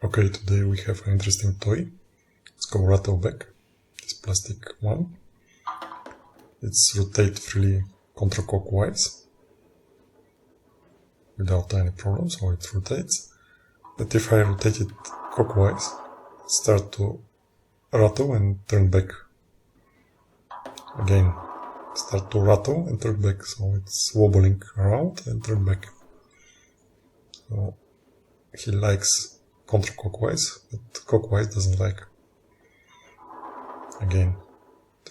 Okay, today we have an interesting toy. It's called RattleBack. This plastic one. It's rotate freely counterclockwise without any problem, so it rotates. But if I rotate it clockwise, it starts to rattle and turn back. Again, start to rattle and turn back, so it's wobbling around and turn back. So he likes counterclockwise, but clockwise doesn't like. Again,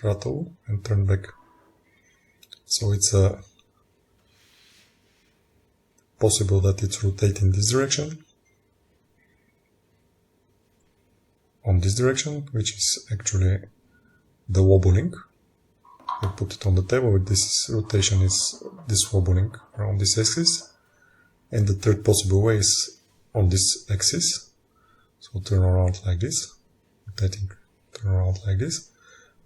rattle and turn back. So it's possible that it's rotating in this direction, on this direction, which is actually the wobbling. I put it on the table. This rotation is this wobbling around this axis, and the third possible way is on this axis. So turn around like this, rotating, turn around like this.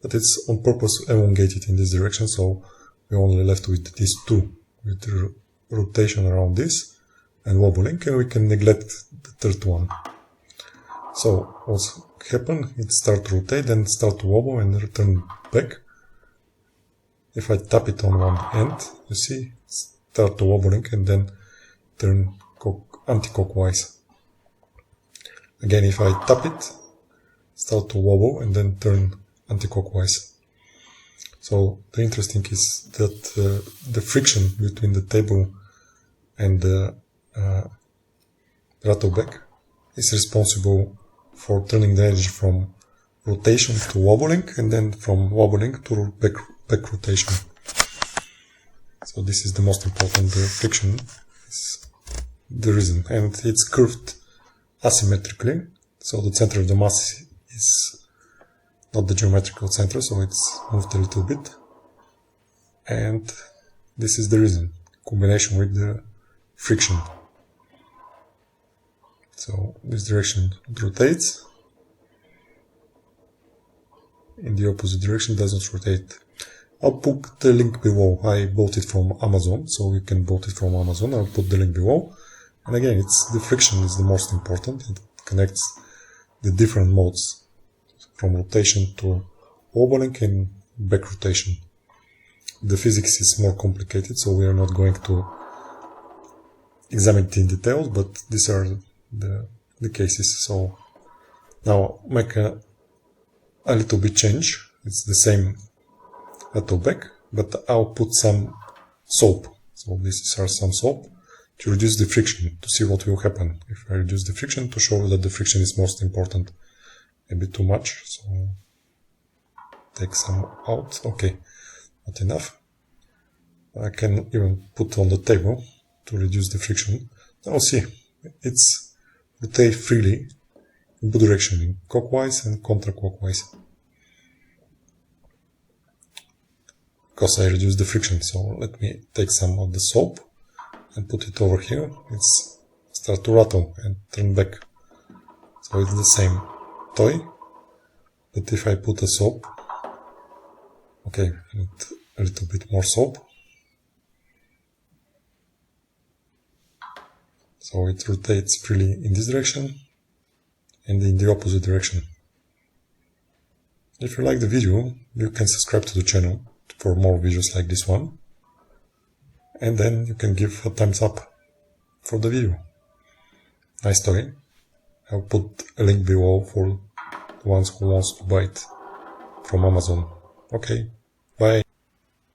But it's on purpose elongated in this direction, so we're only left with these two, with the rotation around this and wobbling, and we can neglect the third one. So what's happened? It starts to rotate, then start to wobble and return back. If I tap it on one end, you see, start to wobbling and then turn anti-clockwise. Again, if I tap it, start to wobble and then turn anti-clockwise. So the interesting is that the friction between the table and the RattleBack is responsible for turning the energy from rotation to wobbling, and then from wobbling to back rotation. So this is the most important. The friction is the reason, and it's curved asymmetrically. So the center of the mass is not the geometrical center, so it's moved a little bit, and this is the reason, combination with the friction. So this direction it rotates, in the opposite direction doesn't rotate. I'll put the link below. I bought it from Amazon, so you can bought it from Amazon. I'll put the link below. And again, it's the friction is the most important. It connects the different modes from rotation to wobbling and back rotation. The physics is more complicated, so we are not going to examine it in details, but these are the cases. So now make a little bit change. It's the same RattleBack, but I'll put some soap. So this is some soap to reduce the friction, to see what will happen if I reduce the friction, to show that the friction is most important. Maybe too much, so take some out. Okay, not enough. I can even put on the table to reduce the friction. Now see, it's rotate freely in both directions, in clockwise and counterclockwise, because I reduced the friction. So let me take some of the soap and put it over here. It's start to rattle and turn back. So it's the same toy, but if I put a soap, okay, and a little bit more soap, so it rotates freely in this direction and in the opposite direction. If you like the video, you can subscribe to the channel for more videos like this one, and then you can give a thumbs up for the video. Nice toy. I'll put a link below for the ones who wants to buy it from Amazon. Okay, bye.